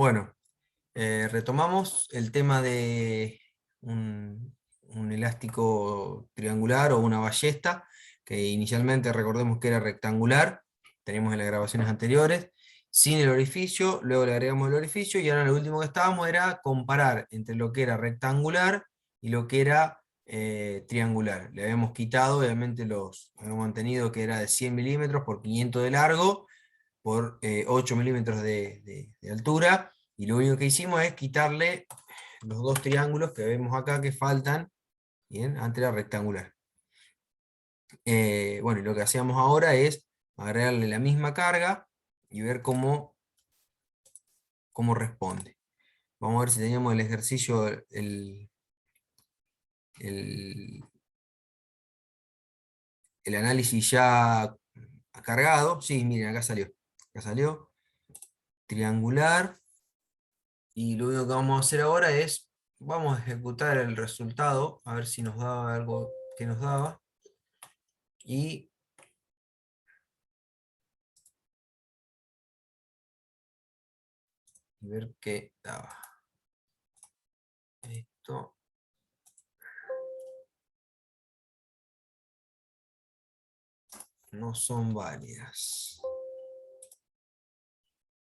Bueno, retomamos el tema de un elástico triangular o una ballesta, que inicialmente recordemos que era rectangular, tenemos en las grabaciones anteriores, sin el orificio, luego le agregamos el orificio, y ahora lo último que estábamos era comparar entre lo que era rectangular y lo que era triangular. Le habíamos quitado, obviamente habíamos mantenido que era de 100 milímetros por 500 de largo, por 8 milímetros de altura, y lo único que hicimos es quitarle los dos triángulos que vemos acá que faltan, bien, antes era rectangular. Bueno, y lo que hacíamos ahora es agregarle la misma carga y ver cómo responde. Vamos a ver si teníamos el ejercicio, el, el análisis ya cargado. Sí, miren, acá salió. Acá salió. Triangular. Y lo único que vamos a hacer ahora es, vamos a ejecutar el resultado, a ver si nos daba algo que nos daba. Y ver qué daba. Esto. No son válidas.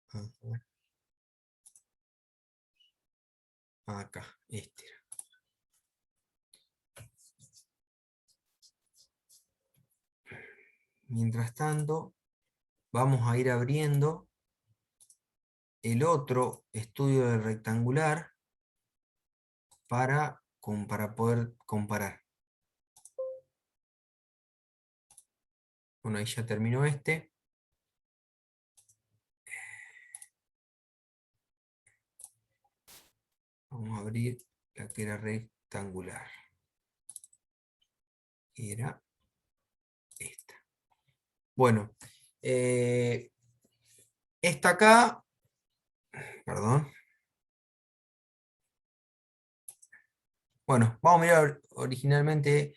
Ajá. Acá, este era. Mientras tanto, vamos a ir abriendo el otro estudio del rectangular para poder comparar. Bueno, ahí ya terminó este. Vamos a abrir la que era rectangular. Era esta. Bueno, esta acá, perdón. Bueno, vamos a mirar originalmente.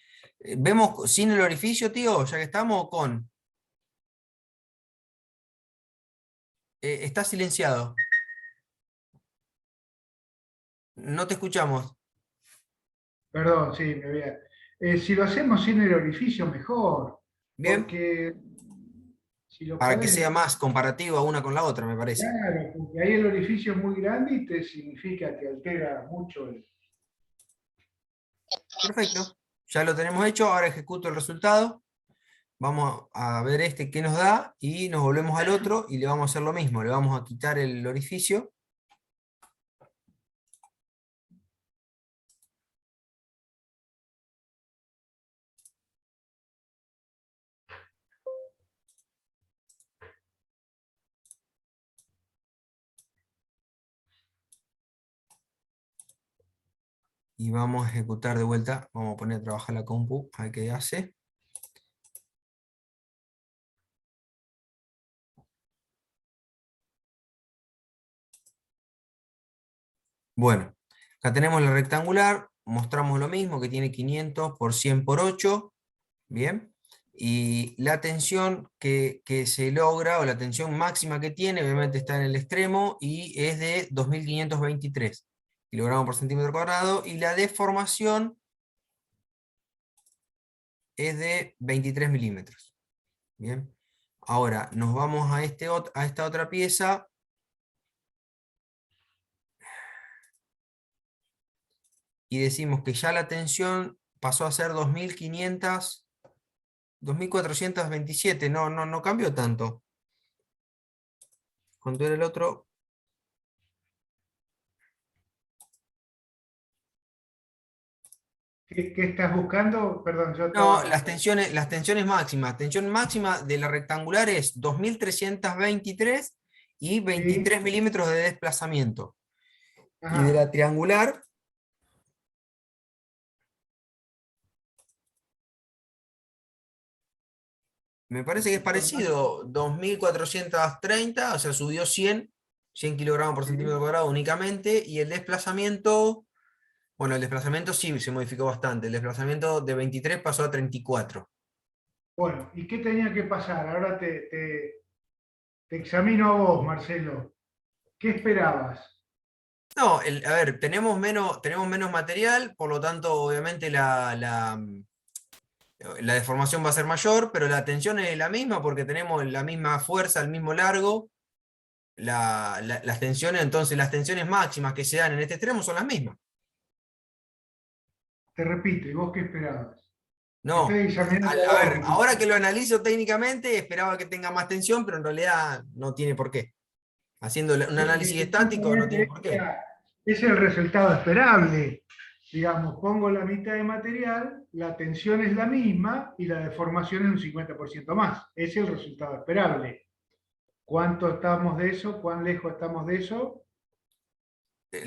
¿Vemos sin el orificio, tío? Ya que estamos con... está silenciado. No te escuchamos. Perdón, sí, me veía. Si lo hacemos sin el orificio, mejor, Bien, porque si lo para que pones, sea más comparativo una con la otra, me parece. claro, porque ahí el orificio es muy grande y te significa que altera mucho el... Perfecto. Ya lo tenemos hecho, ahora ejecuto el resultado. Vamos a ver este qué nos da y nos volvemos al otro y le vamos a hacer lo mismo. Le vamos a quitar el orificio. Y vamos a ejecutar de vuelta. Vamos a poner a trabajar la compu, a ver qué hace. Bueno, acá tenemos la rectangular, mostramos lo mismo, que tiene 500 por 100 por 8, bien, y la tensión que se logra, o la tensión máxima que tiene, obviamente está en el extremo, y es de 2523 kilogramos por centímetro cuadrado, y la deformación es de 23 milímetros, bien. Ahora, nos vamos a esta otra pieza, y decimos que ya la tensión pasó a ser 2427, no cambió tanto. ¿Cuánto era el otro? ¿Qué estás buscando? Perdón, yo No, estaba... las tensiones máximas. Tensión máxima de la rectangular es 2323 y Sí, 23 milímetros de desplazamiento. Y de ajá. la triangular, me parece que es parecido, 2430, o sea, subió 100 kilogramos por Sí. centímetro cuadrado únicamente, y el desplazamiento, bueno, el desplazamiento sí se modificó bastante. El desplazamiento de 23 pasó a 34. Bueno, ¿y qué tenía que pasar? Ahora te examino a vos, Marcelo. ¿Qué esperabas? No, a ver, tenemos menos material, por lo tanto, obviamente la deformación va a ser mayor, pero la tensión es la misma porque tenemos la misma fuerza, el mismo largo, las tensiones, entonces las tensiones máximas que se dan en este extremo son las mismas. Te repito, ¿y vos qué esperabas? Estoy No, examinando a a vos, ver, porque ahora que lo analizo técnicamente, esperaba que tenga más tensión, pero en realidad no tiene por qué. Haciendo un análisis estático no tiene justamente por qué. es el resultado esperable. Digamos, pongo la mitad de material, la tensión es la misma y la deformación es un 50% más. Ese es el resultado esperable. ¿Cuánto estamos de eso? ¿Cuán lejos estamos de eso?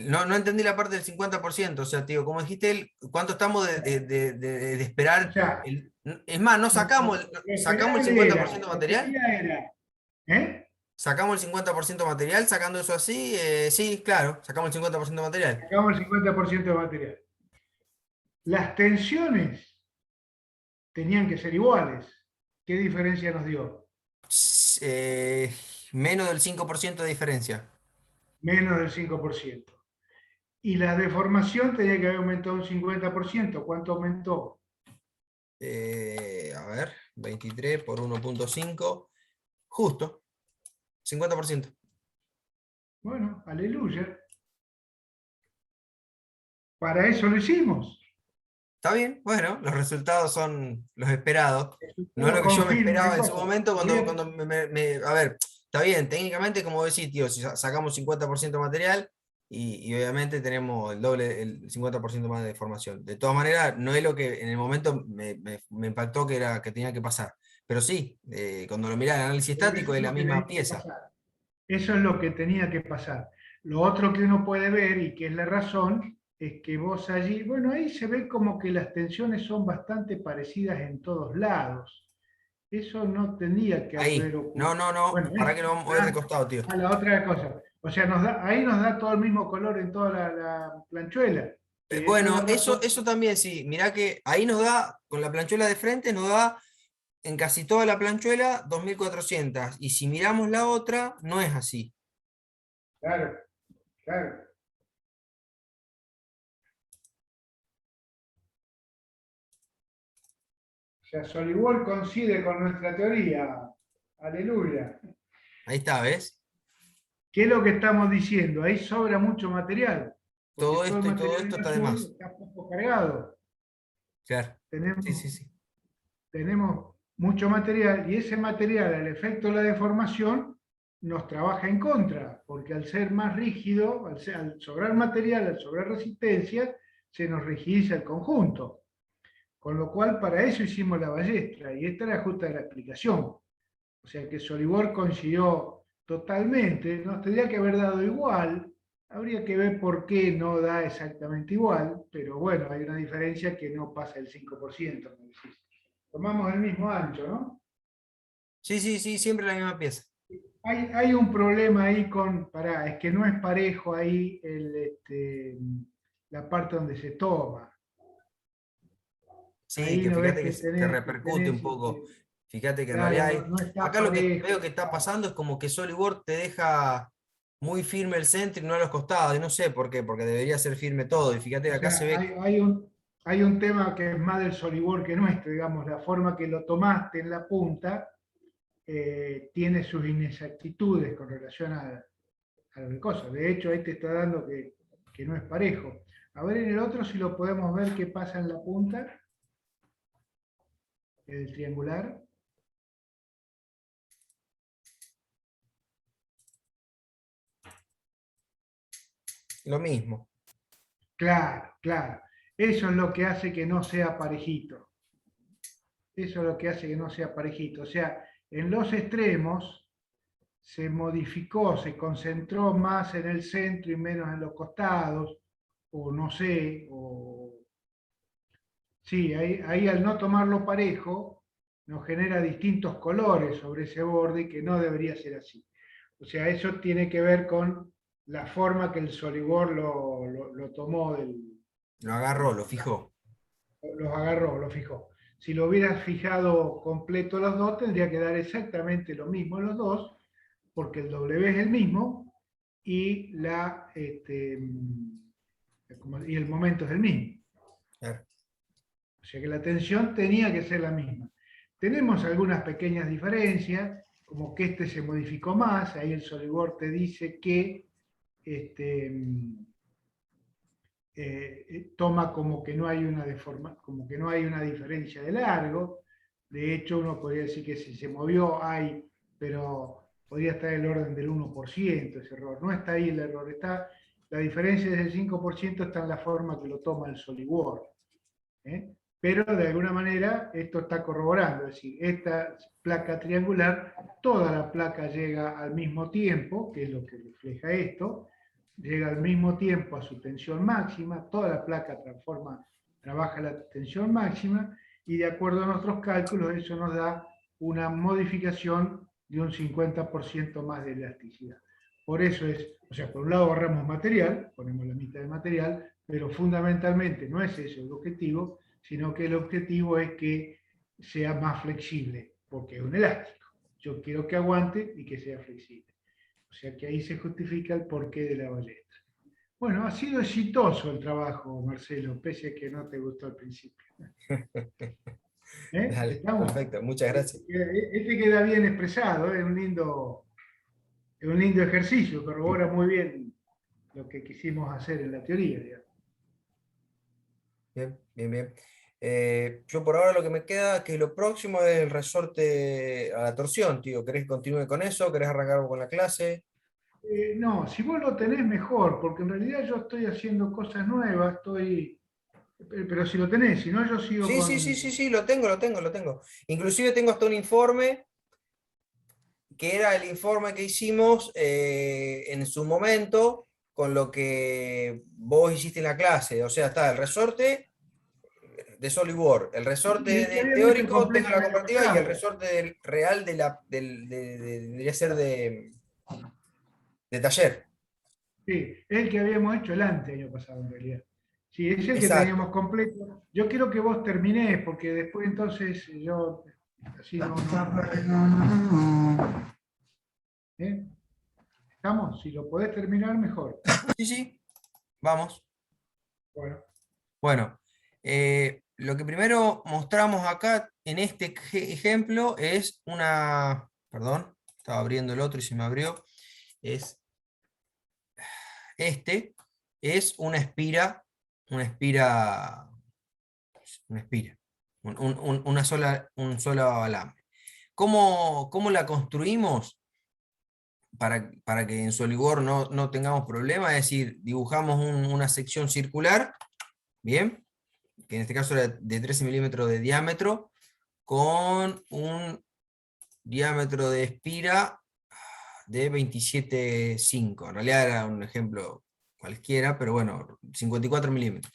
No, no entendí la parte del 50%, o sea, tío, como dijiste, ¿cuánto estamos de O esperar? sea, Es más, no sacamos, lo sacamos el esperable cincuenta por era, ciento lo material, que era, ¿eh? sacamos el 50% material, sacando eso así, sí, claro, sacamos el 50% material. Sacamos el 50% de material. Las tensiones tenían que ser iguales. ¿Qué diferencia nos dio? Eh, Menos del 5% de diferencia. Menos del 5%. Y la deformación tenía que haber aumentado un 50%. ¿Cuánto aumentó? A ver, 23 por 1,5, justo, 50%. Bueno, aleluya. Para eso lo hicimos. Está bien, bueno, los resultados son los esperados. No es Todo lo que yo me confirma qué esperaba en su cosa. momento Voy a- cuando a ver, está bien, técnicamente, como decís, tío, si sacamos 50% de material y obviamente tenemos el doble, el 50% más de formación. De todas maneras, no es lo que en el momento me impactó que tenía que pasar. Pero sí, cuando lo mirá el análisis Pero estático eso es es la lo que misma tenía que pieza. pasar. Eso es lo que tenía que pasar. Lo otro que uno puede ver, y que es la razón, es que vos allí, bueno, ahí se ve como que las tensiones son bastante parecidas en todos lados. Eso no tendría que haber Ahí, no, ocurrido. no, no, Bueno, para que lo vamos a ver de costado, tío. la otra cosa. O sea, ahí nos da todo el mismo color en toda la planchuela. Que esa es la Bueno, razón. eso también sí. Mirá que ahí nos da, con la planchuela de frente, nos da en casi toda la planchuela 2400. Y si miramos la otra, no es así. Claro, claro. O sea, Solibor coincide con nuestra teoría. Aleluya. Ahí está, ¿ves? ¿Qué es lo que estamos diciendo? Ahí sobra mucho material, porque Todo todo el esto y todo material esto en está de azul más. está poco cargado. Claro. Sí, Tenemos, sí, sí. tenemos mucho material y ese material, al efecto de la deformación, nos trabaja en contra, porque al ser más rígido, al sobrar material, al sobrar resistencia, se nos rigidiza el conjunto. Con lo cual, para eso hicimos la ballestra, y esta era justa la explicación. O sea que Solibor coincidió totalmente, nos tendría que haber dado igual, habría que ver por qué no da exactamente igual, pero bueno, hay una diferencia que no pasa el 5%, me decís. Tomamos el mismo ancho, ¿no? Sí, sí, sí, siempre la misma pieza. Hay un problema ahí pará, es que no es parejo ahí la parte donde se toma. Sí, Ahí que no ves fíjate que, que repercute un poco. Fíjate que en claro, realidad no está acá lo que parejo. veo que está pasando es como que SolidWorks te deja muy firme el centro y no a los costados. Y no sé por qué, porque debería ser firme todo. Y fíjate O que acá sea, se ve. hay un tema que es más del Solibor que nuestro, digamos, la forma que lo tomaste en la punta tiene sus inexactitudes con relación a las cosas. De hecho, ahí te está dando que no es parejo. A ver en el otro si lo podemos ver qué pasa en la punta, el triangular. Lo mismo. Claro, claro. Eso es lo que hace que no sea parejito. Eso es lo que hace que no sea parejito. O sea, en los extremos se modificó, se concentró más en el centro y menos en los costados, o no sé, o sí, ahí al no tomarlo parejo, nos genera distintos colores sobre ese borde que no debería ser así. O sea, eso tiene que ver con la forma que el Solibor lo tomó, Lo agarró, lo fijó. los agarró, lo fijó. Si lo hubieras fijado completo los dos, tendría que dar exactamente lo mismo los dos, porque el W es el mismo, y, y el momento es el mismo. Claro. O sea que la tensión tenía que ser la misma. Tenemos algunas pequeñas diferencias, como que este se modificó más, ahí el SolidWorks te dice que toma como que no hay como que no hay una diferencia de largo. De hecho, uno podría decir que si se movió hay, pero podría estar en el orden del 1% ese error. No está ahí el error, la diferencia del 5% está en la forma que lo toma el SolidWorks. ¿eh? Pero de alguna manera esto está corroborando, es decir, esta placa triangular, toda la placa llega al mismo tiempo, que es lo que refleja esto, llega al mismo tiempo a su tensión máxima, toda la placa trabaja la tensión máxima, y de acuerdo a nuestros cálculos eso nos da una modificación de un 50% más de elasticidad. Por eso es, o sea, por un lado ahorramos material, ponemos la mitad de material, pero fundamentalmente no es ese el objetivo, sino que el objetivo es que sea más flexible, porque es un elástico. Yo quiero que aguante y que sea flexible. O sea que ahí se justifica el porqué de la ballesta. Bueno, ha sido exitoso el trabajo, Marcelo, pese a que no te gustó al principio. Dale, ¿Estamos? perfecto, muchas gracias. Este queda bien expresado, es un lindo ejercicio, corrobora muy bien lo que quisimos hacer en la teoría, digamos. Bien, bien, bien. Yo por ahora lo que me queda, que lo próximo es el resorte a la torsión, tío. ¿Querés que continúe con eso? ¿Querés arrancar con la clase? No, si vos lo tenés mejor, porque en realidad yo estoy haciendo cosas nuevas, pero si lo tenés, si no yo sigo Sí, sí, con... sí, sí, sí, lo tengo, lo tengo, lo tengo. Inclusive tengo hasta un informe, que era el informe que hicimos en su momento con lo que vos hiciste en la clase. O sea, está el resorte de SolidWorks, el Y resorte el que de habíamos hecho teórico, tengo completo la el año comparativa, y el pasado. resorte real debería ser de taller. Sí, es el que habíamos hecho el año pasado en realidad. Sí, es el que teníamos Exacto. completo. Yo quiero que vos terminés, porque después entonces yo así ¿eh? ¿Estamos? Si lo podés terminar, mejor. Sí, sí, vamos. Bueno, Bueno, lo que primero mostramos acá en este ejemplo es una, perdón, estaba abriendo el otro y se me abrió, es este, es una espira, una espira, un solo alambre. ¿Cómo la construimos para que en SolidWorks no tengamos problemas? Es decir, dibujamos una sección circular, bien, que en este caso era de 13 milímetros de diámetro, con un diámetro de espira de 27,5. En realidad era un ejemplo cualquiera, pero bueno, 54 milímetros.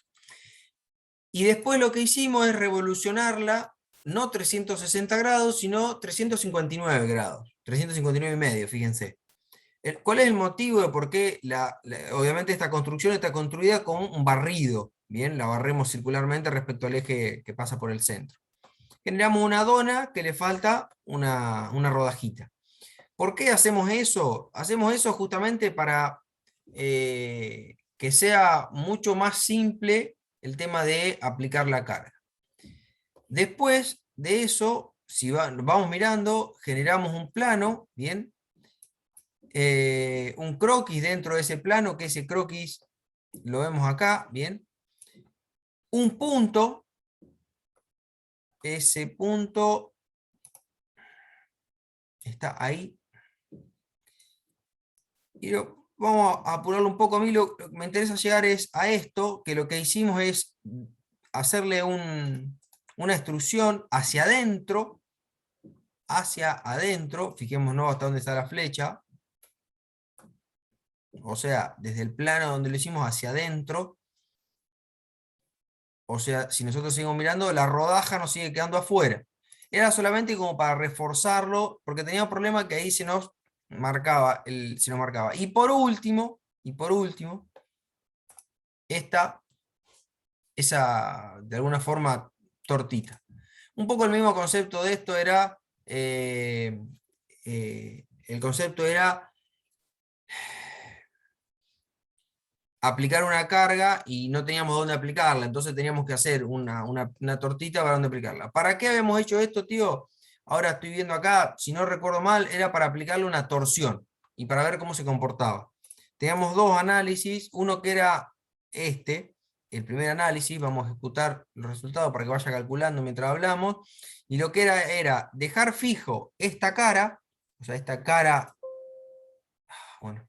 Y después lo que hicimos es revolucionarla, no 360 grados, sino 359 grados, 359 y medio, fíjense. ¿Cuál es el motivo de por qué obviamente esta construcción está construida con un barrido? Bien, la barremos circularmente respecto al eje que pasa por el centro. Generamos una dona que le falta una rodajita. ¿Por qué hacemos eso? Hacemos eso justamente para que sea mucho más simple el tema de aplicar la carga. Después de eso, si vamos mirando, generamos un plano, ¿bien? Un croquis dentro de ese plano, que ese croquis lo vemos acá, ¿bien? Un punto, ese punto está ahí. Y vamos a apurarlo un poco. A mí lo que me interesa llegar es a esto, que lo que hicimos es hacerle una extrusión hacia adentro, fijémonos hasta dónde está la flecha, o sea, desde el plano donde lo hicimos hacia adentro. O sea, si nosotros seguimos mirando, la rodaja nos sigue quedando afuera. Era solamente como para reforzarlo, porque tenía un problema que ahí se nos marcaba. Y por último, esa, de alguna forma, tortita. Un poco el mismo concepto de esto era, el concepto era aplicar una carga y no teníamos dónde aplicarla, entonces teníamos que hacer una tortita para dónde aplicarla. ¿Para qué habíamos hecho esto, tío? Ahora estoy viendo acá, si no recuerdo mal, era para aplicarle una torsión y para ver cómo se comportaba. Teníamos dos análisis, uno que era este, el primer análisis, vamos a ejecutar los resultados para que vaya calculando mientras hablamos, y lo que era dejar fijo esta cara, o sea, esta cara, bueno,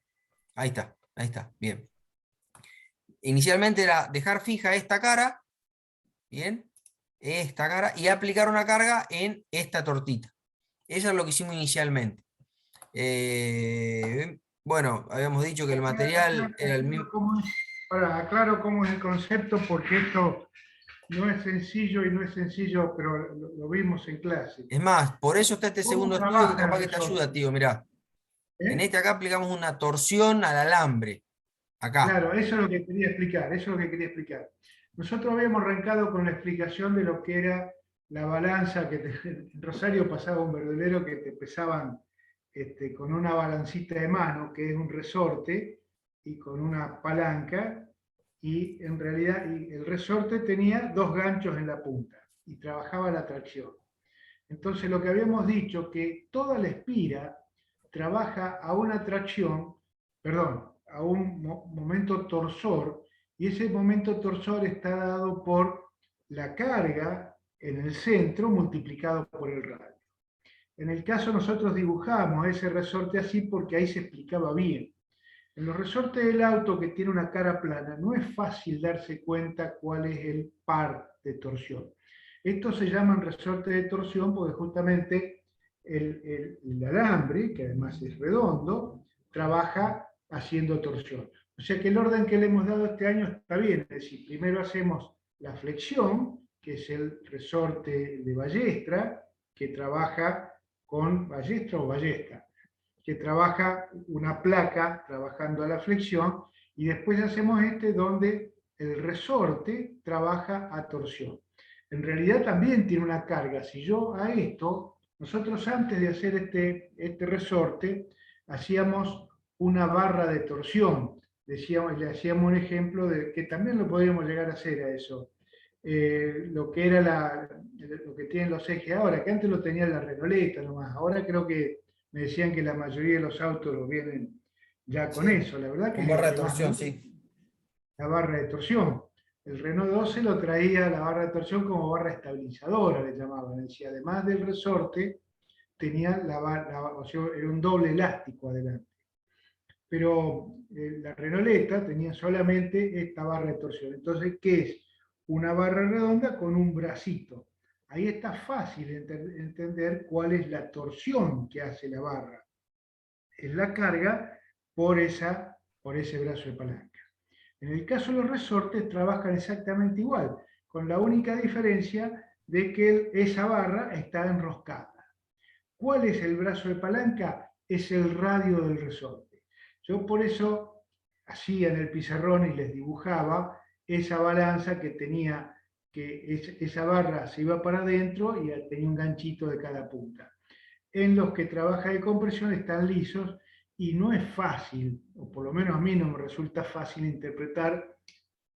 ahí está, bien. Inicialmente era dejar fija esta cara, bien, esta cara, y aplicar una carga en esta tortita. Eso es lo que hicimos inicialmente. Bueno, habíamos dicho que el material era el mismo. Aclaro cómo es el concepto, porque esto no es sencillo y no es sencillo, pero lo vimos en clase. Es más, por eso está este ¿Cómo segundo estudio que trabaja el capaz que te ayuda, resorte? tío. Mirá, en ¿Eh? este acá aplicamos una torsión al alambre. Acá. Claro, eso es lo que quería explicar, eso es lo que quería explicar. Nosotros habíamos arrancado con la explicación de lo que era la balanza, en Rosario pasaba un verdulero que te pesaban con una balancita de mano, que es un resorte, y con una palanca, y en realidad el resorte tenía dos ganchos en la punta, y trabajaba la tracción. Entonces lo que habíamos dicho, que toda la espira trabaja a una tracción, perdón, a un momento torsor, y ese momento torsor está dado por la carga en el centro multiplicado por el radio. En el caso nosotros dibujamos ese resorte así porque ahí se explicaba bien. En los resortes del auto que tiene una cara plana no es fácil darse cuenta cuál es el par de torsión. Estos se llaman resortes de torsión porque justamente el alambre, que además es redondo, trabaja haciendo torsión. O sea que el orden que le hemos dado este año está bien, es decir, primero hacemos la flexión, que es el resorte de ballestra, que trabaja con ballestra o ballesta, que trabaja una placa trabajando a la flexión, y después hacemos donde el resorte trabaja a torsión. En realidad también tiene una carga. Si yo a esto, nosotros antes de hacer este resorte, hacíamos una barra de torsión. Le hacíamos un ejemplo de que también lo podríamos llegar a hacer a eso. Lo que era lo que tienen los ejes ahora, que antes lo tenía la renoleta nomás. Ahora creo que me decían que la mayoría de los autos lo vienen ya con Sí, eso. La verdad que con es lo barra de que más me torsión, gusta, sí. la barra de torsión. El Renault 12 lo traía la barra de torsión como barra estabilizadora, le llamaban. Decía, además del resorte, tenía o sea, era un doble elástico adelante. Pero la Renoleta tenía solamente esta barra de torsión. Entonces, ¿qué es? Una barra redonda con un bracito. Ahí está fácil entender cuál es la torsión que hace la barra. Es la carga por ese brazo de palanca. En el caso de los resortes trabajan exactamente igual, con la única diferencia de que esa barra está enroscada. ¿Cuál es el brazo de palanca? Es el radio del resorte. Yo por eso hacía en el pizarrón y les dibujaba esa balanza que tenía, que esa barra se iba para adentro y tenía un ganchito de cada punta. En los que trabaja de compresión están lisos y no es fácil, o por lo menos a mí no me resulta fácil interpretar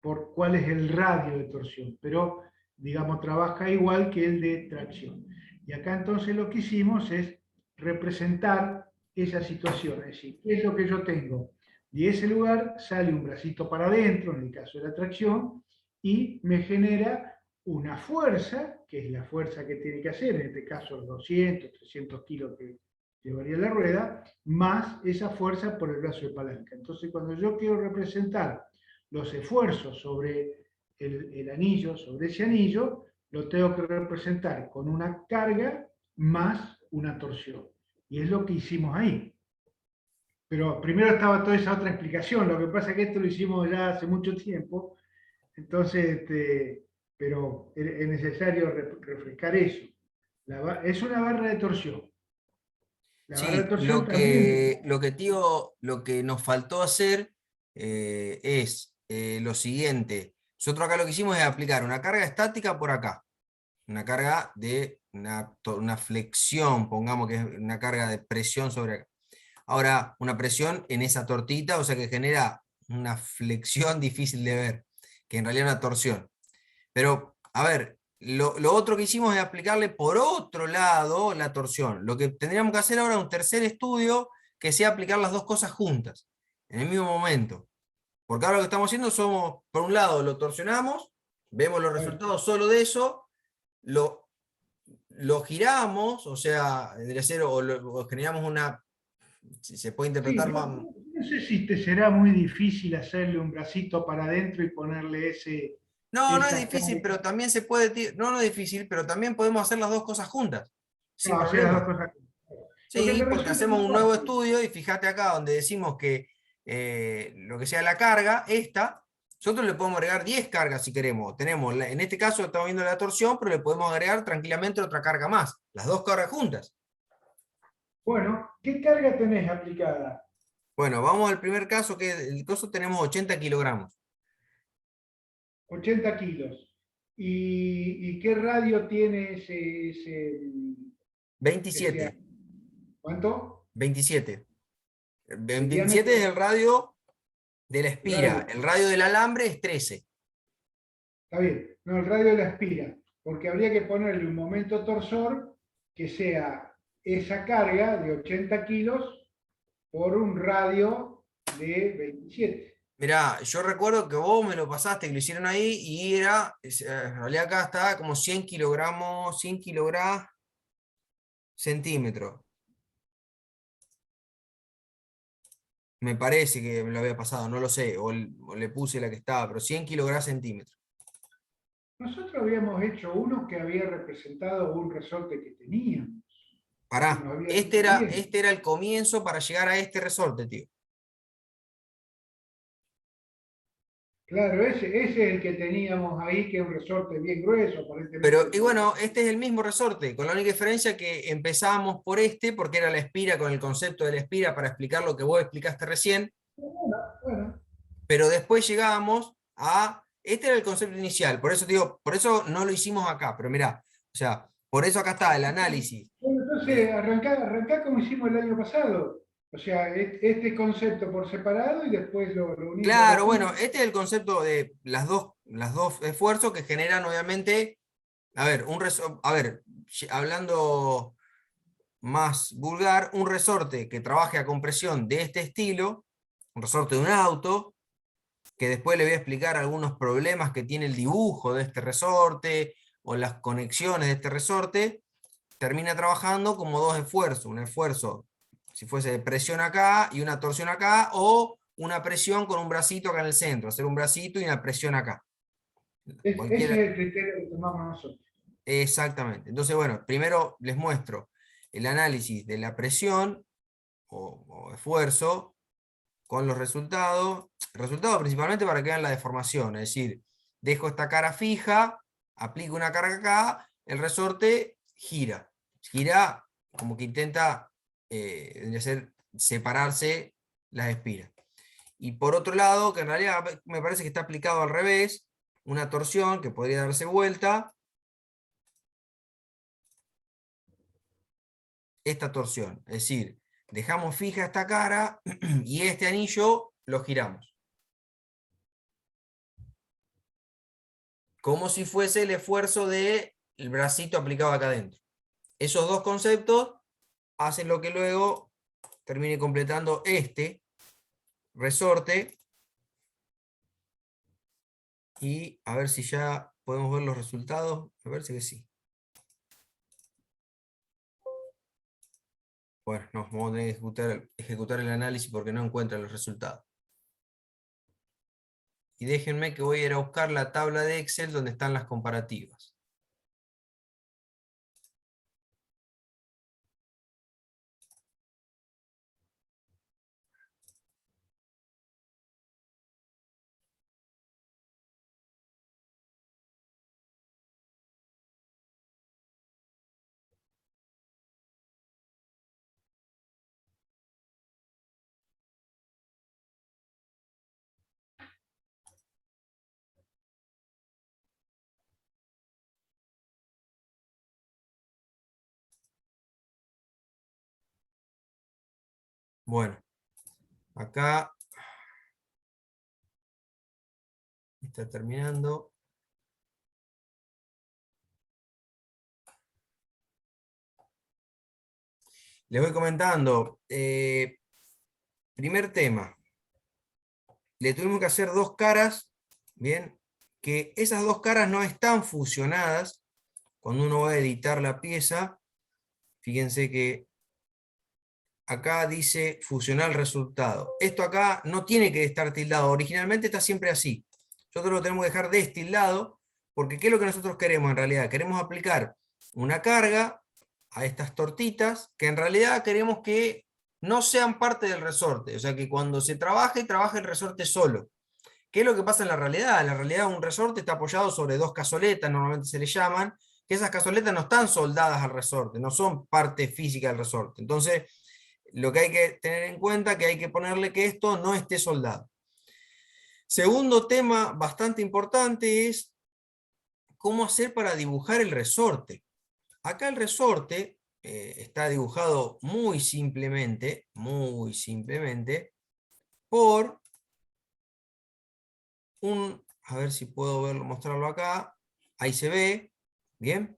por cuál es el radio de torsión, pero digamos trabaja igual que el de tracción. Y acá entonces lo que hicimos es representar esa situación, es decir, ¿qué es lo que yo tengo? De ese lugar sale un bracito para adentro, en el caso de la tracción, y me genera una fuerza, que es la fuerza que tiene que hacer, en este caso 200, 300 kilos que llevaría la rueda, más esa fuerza por el brazo de palanca. Entonces, cuando yo quiero representar los esfuerzos sobre el anillo, sobre ese anillo, lo tengo que representar con una carga más una torsión. Y es lo que hicimos ahí. Pero primero estaba toda esa otra explicación, lo que pasa es que esto lo hicimos ya hace mucho tiempo, entonces, pero es necesario refrescar eso. Es una barra de torsión. La barra de Sí, torsión también. tío, lo que nos faltó hacer es lo siguiente. Nosotros acá lo que hicimos es aplicar una carga estática por acá, una carga de una flexión, pongamos que es una carga de presión sobre acá. Ahora, una presión en esa tortita, o sea que genera una flexión difícil de ver, que en realidad es una torsión. Pero, a ver, lo otro que hicimos es aplicarle por otro lado la torsión. Lo que tendríamos que hacer ahora es un tercer estudio que sea aplicar las dos cosas juntas, en el mismo momento. Porque ahora lo que estamos haciendo somos, por un lado, lo torsionamos, vemos los Bueno, resultados solo de eso, lo, lo giramos, o sea, de cero, o generamos una, si se puede sí, interpretar más. no sé si te será muy difícil hacerle un bracito para adentro y ponerle No, no es esa difícil, carga. pero también se puede, no, no es difícil, pero también podemos hacer las dos cosas juntas, sin No, hacer las dos problema. cosas. Lo que Sí, me porque resulta hacemos más un nuevo fácil. estudio y fíjate acá donde decimos que lo que sea la carga, nosotros le podemos agregar 10 cargas si queremos. Tenemos, en este caso estamos viendo la torsión, pero le podemos agregar tranquilamente otra carga más, las dos cargas juntas. Bueno, ¿qué carga tenés aplicada? Bueno, vamos al primer caso, que el coso tenemos 80 kilogramos. 80 kilos. Y qué radio tiene ese 27, ¿cuánto? 27. El 27 es diámetro el radio de la del espira, radio. el radio del alambre es 13. Está bien. No, el radio de la espira. Porque habría que ponerle un momento torsor que sea esa carga de 80 kilos por un radio de 27. Mirá, yo recuerdo que vos me lo pasaste, que lo hicieron ahí, y era, en realidad acá está como 100 kilogramos, 100 kilogramos centímetros. Me parece que me lo había pasado, no lo sé, o le puse la que estaba, pero 100 kilogramos centímetros. Nosotros habíamos hecho uno que había representado un resorte que teníamos, que Pará, nos había este ido era, bien. este era el comienzo para llegar a este resorte, tío. Claro, ese es el que teníamos ahí, que es un resorte bien grueso, Pero, aparentemente. y bueno, este es el mismo resorte, con la única diferencia que empezamos por este, porque era la espira, con el concepto de la espira para explicar lo que vos explicaste recién, Bueno, bueno. pero después llegábamos a, este era el concepto inicial, por eso digo, por eso no lo hicimos acá, pero mirá, o sea, por eso acá está el análisis. Bueno, entonces de- arrancá como hicimos el año pasado. O sea, este concepto por separado y después lo unís los dos claro, bueno, juntos. este es el concepto de las dos esfuerzos que generan, obviamente, a ver, a ver, hablando más vulgar, un resorte que trabaje a compresión de este estilo, un resorte de un auto, que después le voy a explicar algunos problemas que tiene el dibujo de este resorte o las conexiones de este resorte, termina trabajando como dos esfuerzos, un esfuerzo, si fuese de presión acá y una torsión acá, o una presión con un bracito acá en el centro, hacer un bracito y una presión acá. Ese Cualquiera, es el criterio que tomamos nosotros. exactamente. Entonces, bueno, primero les muestro el análisis de la presión o esfuerzo con los resultados principalmente para que vean la deformación, es decir, dejo esta cara fija, aplico una carga acá, el resorte gira como que intenta separarse las espiras. Y por otro lado, que en realidad me parece que está aplicado al revés, una torsión que podría darse vuelta, esta torsión, es decir, dejamos fija esta cara y este anillo lo giramos. Como si fuese el esfuerzo del bracito aplicado acá adentro. Esos dos conceptos hacen lo que luego termine completando este resorte y a ver si ya podemos ver los resultados. A ver si que sí. Bueno, nos vamos a tener que ejecutar el análisis porque no encuentra los resultados. Y déjenme que voy a ir a buscar la tabla de Excel donde están las comparativas. Bueno, acá está terminando. Les voy comentando. Primer tema. Le tuvimos que hacer dos caras, bien, que esas dos caras no están fusionadas. Cuando uno va a editar la pieza, fíjense que acá dice fusionar el resultado. Esto acá no tiene que estar tildado, originalmente está siempre así. Nosotros lo tenemos que dejar destildado, porque ¿qué es lo que nosotros queremos en realidad? Queremos aplicar una carga a estas tortitas, que en realidad queremos que no sean parte del resorte, o sea que cuando se trabaje el resorte solo. ¿Qué es lo que pasa en la realidad? En la realidad un resorte está apoyado sobre dos cazoletas, normalmente se le llaman, que esas cazoletas no están soldadas al resorte, no son parte física del resorte. Entonces, lo que hay que tener en cuenta es que hay que ponerle que esto no esté soldado. Segundo tema bastante importante es cómo hacer para dibujar el resorte. Acá el resorte está dibujado muy simplemente por a ver si puedo verlo, mostrarlo acá, ahí se ve, bien.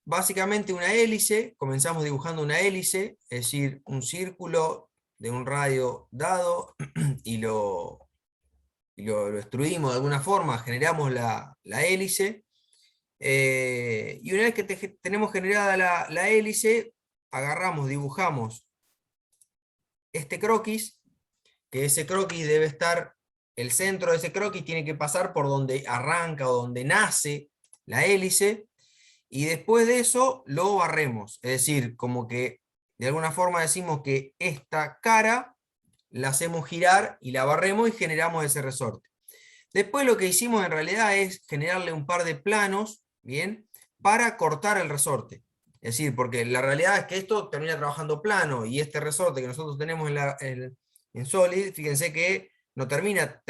Básicamente una hélice, comenzamos dibujando una hélice, es decir, un círculo de un radio dado y lo extruimos de alguna forma, generamos la hélice, y una vez que tenemos generada la hélice, agarramos, dibujamos este croquis, que ese croquis debe estar, el centro de ese croquis tiene que pasar por donde arranca o donde nace la hélice, y después de eso lo barremos, es decir, como que de alguna forma decimos que esta cara la hacemos girar y la barremos y generamos ese resorte. Después lo que hicimos en realidad es generarle un par de planos, ¿bien? Para cortar el resorte. Es decir, porque la realidad es que esto termina trabajando plano y este resorte que nosotros tenemos en Solid, fíjense que no termina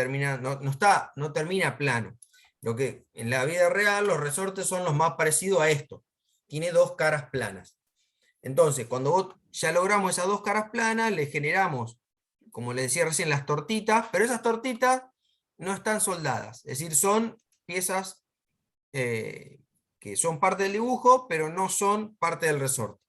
plano. Lo que en la vida real los resortes son los más parecidos a esto. Tiene dos caras planas. Entonces, cuando ya logramos esas dos caras planas, le generamos, como les decía recién, las tortitas, pero esas tortitas no están soldadas, es decir, son piezas que son parte del dibujo, pero no son parte del resorte.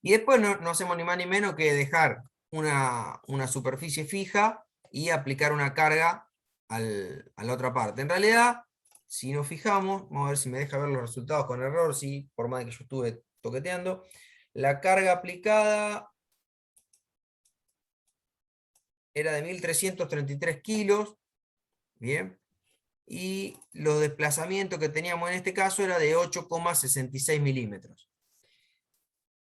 Y después no hacemos ni más ni menos que dejar una superficie fija y aplicar una carga a la otra parte. En realidad, si nos fijamos, vamos a ver si me deja ver los resultados con error, sí, por más que yo estuve toqueteando, la carga aplicada era de 1333 kilos, bien, y los desplazamientos que teníamos en este caso era de 8,66 milímetros.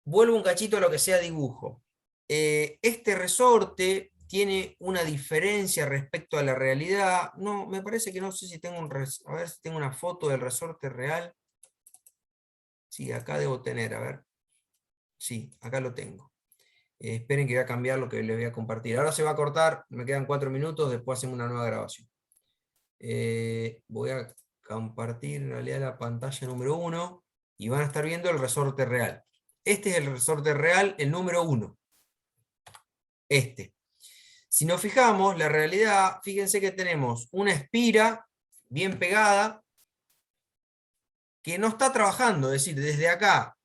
Vuelvo un cachito a lo que sea dibujo. Este resorte tiene una diferencia respecto a la realidad. No, me parece que no sé si tengo a ver si tengo una foto del resorte real. Sí, acá debo tener, a ver. Sí, acá lo tengo. Esperen que voy a cambiar lo que les voy a compartir. Ahora se va a cortar, me quedan 4 minutos, después hacemos una nueva grabación. Voy a compartir en realidad la pantalla número 1 y van a estar viendo el resorte real. Este es el resorte real, el número 1. Este. Si nos fijamos, la realidad, fíjense que tenemos una espira bien pegada que no está trabajando, es decir, desde acá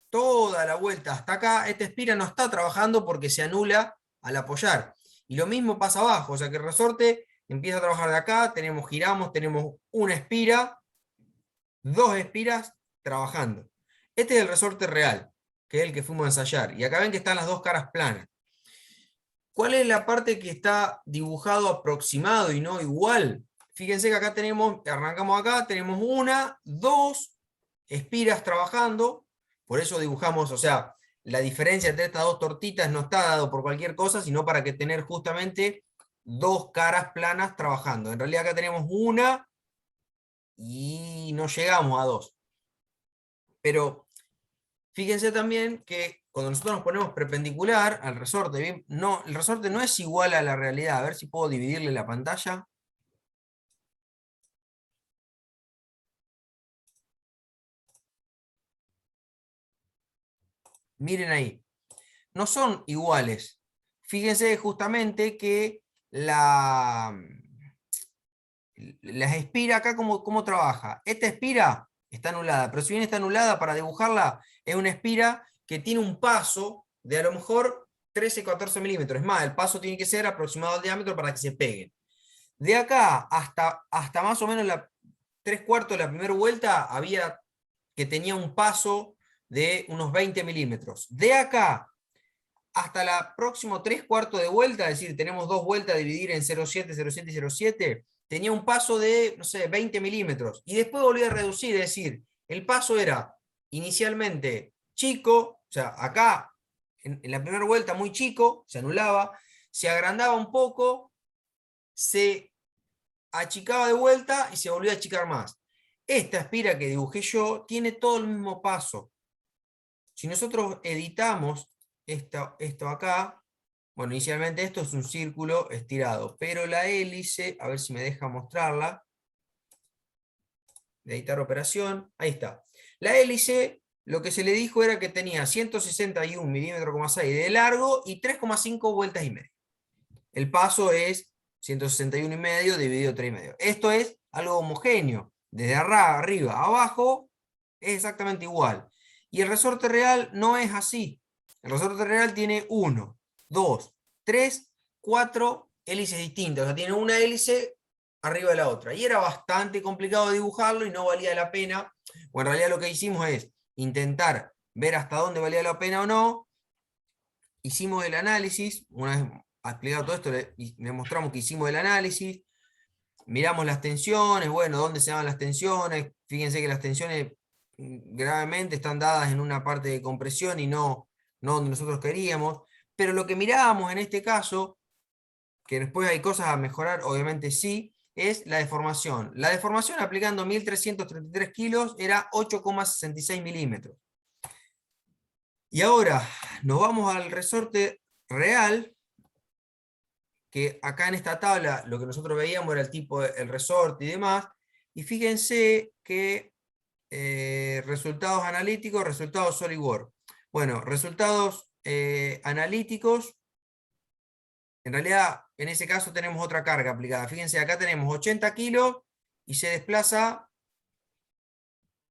toda la vuelta hasta acá, esta espira no está trabajando porque se anula al apoyar. Y lo mismo pasa abajo, o sea que el resorte empieza a trabajar de acá, giramos, tenemos una espira, dos espiras trabajando. Este es el resorte real, que es el que fuimos a ensayar. Y acá ven que están las dos caras planas. ¿Cuál es la parte que está dibujado aproximado y no igual? Fíjense que acá arrancamos acá, tenemos una, dos espiras trabajando, por eso dibujamos, o sea, la diferencia entre estas dos tortitas no está dado por cualquier cosa, sino para que tener justamente dos caras planas trabajando. En realidad acá tenemos una y no llegamos a dos. Pero fíjense también que cuando nosotros nos ponemos perpendicular al resorte, no, el resorte no es igual a la realidad. A ver si puedo dividirle la pantalla. Miren ahí. No son iguales. Fíjense justamente que las espira acá, ¿cómo trabaja? Esta espira está anulada, pero si bien está anulada, para dibujarla, es una espira que tiene un paso de a lo mejor 13-14 milímetros. Es más, el paso tiene que ser aproximado al diámetro para que se peguen. De acá hasta más o menos la 3/4 de la primera vuelta había que tenía un paso de unos 20 milímetros. De acá hasta la próxima 3/4 de vuelta, es decir, tenemos dos vueltas a dividir en 0,7, 0,7 y 0,7, tenía un paso de, no sé, 20 milímetros. Y después volví a reducir, es decir, el paso era inicialmente chico, o sea, acá en la primera vuelta muy chico, se anulaba, se agrandaba un poco, se achicaba de vuelta y se volvía a achicar más. Esta espira que dibujé yo tiene todo el mismo paso. Si nosotros editamos esto acá, bueno, inicialmente esto es un círculo estirado, pero la hélice, a ver si me deja mostrarla, de editar operación, ahí está. La hélice, lo que se le dijo era que tenía 161 milímetros de largo y 3,5 vueltas y media. El paso es 161,5 dividido 3,5. Esto es algo homogéneo. Desde arriba a abajo es exactamente igual. Y el resorte real no es así. El resorte real tiene 1, 2, 3, 4 hélices distintas. O sea, tiene una hélice arriba de la otra. Y era bastante complicado dibujarlo y no valía la pena. O en realidad lo que hicimos es intentar ver hasta dónde valía la pena o no. Hicimos el análisis, una vez explicado todo esto, le mostramos que hicimos el análisis, miramos las tensiones, bueno, dónde se dan las tensiones, fíjense que las tensiones gravemente están dadas en una parte de compresión y no donde nosotros queríamos, pero lo que mirábamos en este caso, que después hay cosas a mejorar, obviamente sí, es la deformación. La deformación aplicando 1333 kilos era 8,66 milímetros. Y ahora nos vamos al resorte real, que acá en esta tabla lo que nosotros veíamos era el tipo, el resorte y demás, y fíjense que resultados analíticos, resultados SolidWorks. Bueno, resultados analíticos, en realidad en ese caso tenemos otra carga aplicada. Fíjense, acá tenemos 80 kilos y se desplaza